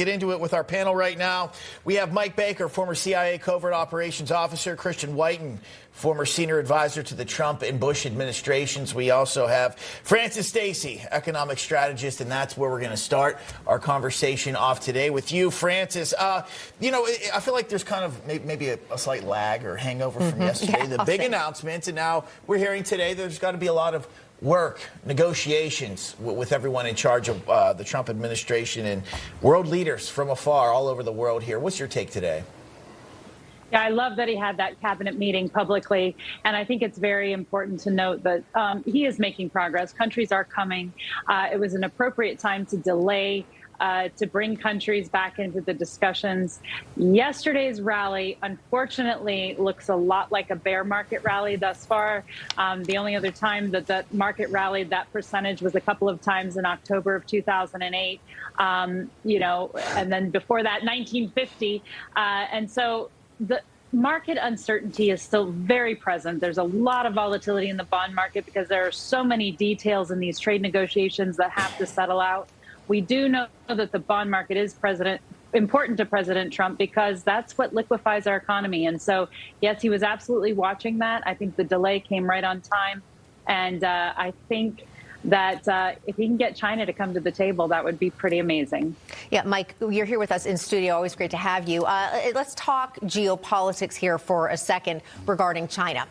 Get into it with our panel right now. We have Mike Baker, former CIA covert operations officer, Christian Whiten, former senior advisor to the Trump and Bush administrations. We also have Newton Stacy, economic strategist, and that's where we're going to start our conversation off today with you, Francis. I feel like there's kind of maybe a slight lag or hangover from yesterday, the big announcements, and now we're hearing today there's got to be a lot of work, negotiations with everyone in charge of the Trump administration and world leaders from afar all over the world here. What's your take today? Yeah, I love that he had that cabinet meeting publicly. And I think it's very important to note that he is making progress. Countries are coming. It was an appropriate time to delay, to bring countries back into the discussions. Yesterday's rally, unfortunately, looks a lot like a bear market rally thus far. The only other time that the market rallied that percentage was a couple of times in October of 2008, and then before that, 1950. And so the market uncertainty is still very present. There's a lot of volatility in the bond market because there are so many details in these trade negotiations that have to settle out. We do know that the bond market is important to President Trump because that's what liquefies our economy. And so, yes, he was absolutely watching that. I think the delay came right on time. And I think that if he can get China to come to the table, that would be pretty amazing. Yeah, Mike, you're here with us in studio. Always great to have you. Let's talk geopolitics here for a second regarding China.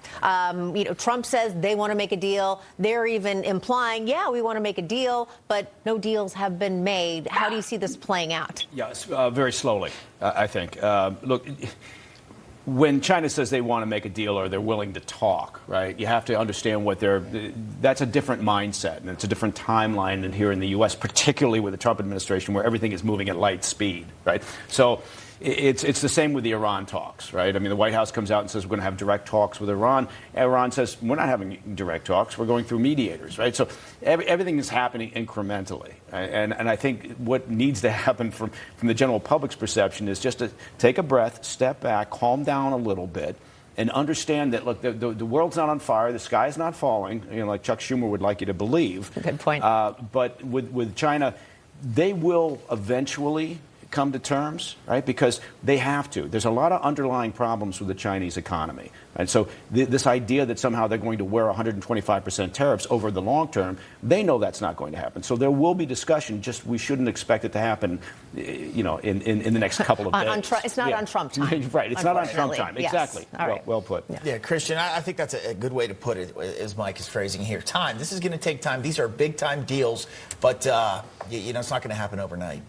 Trump says they want to make a deal. They're even implying, yeah, we want to make a deal, but no deals have been made. How do you see this playing out? Yes, very slowly, I think. Look, when China says they want to make a deal or they're willing to talk, right, you have to understand that's a different mindset, and it's a different timeline than here in the U.S., particularly with the Trump administration where everything is moving at light speed, right? So it's the same with the Iran talks, right? I mean, the White House comes out and says we're going to have direct talks with Iran. Iran says we're not having direct talks. We're going through mediators, right? So everything is happening incrementally. And I think what needs to happen from the general public's perception is just to take a breath, step back, calm down a little bit, and understand that, look, the world's not on fire, the sky's not falling, like Chuck Schumer would like you to believe. Good point. But with China, they will eventually come to terms, right? Because they have to. There's a lot of underlying problems with the Chinese economy. And so this idea that somehow they're going to wear 125% tariffs over the long term, they know that's not going to happen. So there will be discussion, just we shouldn't expect it to happen, in the next couple of days. It's not on Trump time. Right, it's not on Trump time. Yes. Exactly. Right. Well put. Yeah, Christian, I think that's a good way to put it, as Mike is phrasing here. Time. This is going to take time. These are big-time deals, but, it's not going to happen overnight.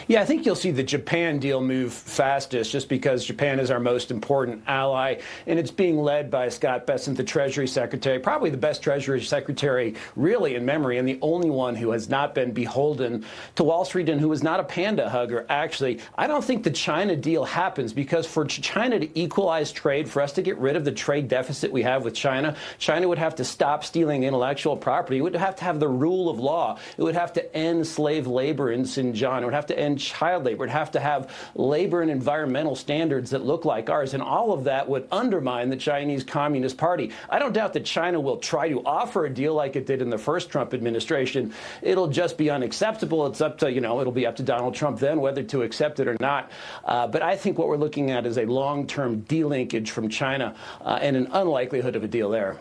Yeah, I think you'll see the Japan deal move fastest just because Japan is our most important ally, and it's being led by Scott Bessent, the Treasury Secretary, probably the best Treasury Secretary really in memory, and the only one who has not been beholden to Wall Street and who is not a panda hugger. Actually, I don't think the China deal happens because for China to equalize trade, for us to get rid of the trade deficit we have with China, China would have to stop stealing intellectual property. It would have to have the rule of law. It would have to end slave labor in Xinjiang. It would have to end child labor. It'd have to have labor and environmental standards that look like ours, and all of that would undermine the Chinese Communist Party. I don't doubt that China will try to offer a deal like it did in the first Trump administration. It'll just be unacceptable. It's up to, it'll be up to Donald Trump then whether to accept it or not. But I think what we're looking at is a long-term delinkage from China and an unlikelihood of a deal there.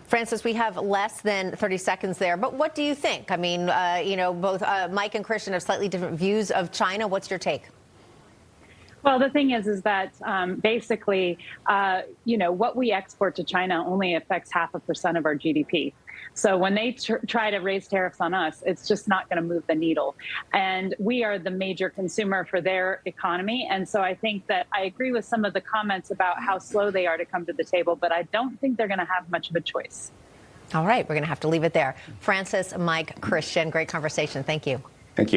Francis, we have less than 30 seconds there, but what do you think? I mean, both Mike and Christian have slightly different views of China. What's your take? Well, the thing is that basically, what we export to China only affects 0.5% of our GDP. So when they try to raise tariffs on us, it's just not going to move the needle. And we are the major consumer for their economy. And so I think that I agree with some of the comments about how slow they are to come to the table, but I don't think they're going to have much of a choice. All right, we're going to have to leave it there. Francis, Mike, Christian, great conversation. Thank you. Thank you.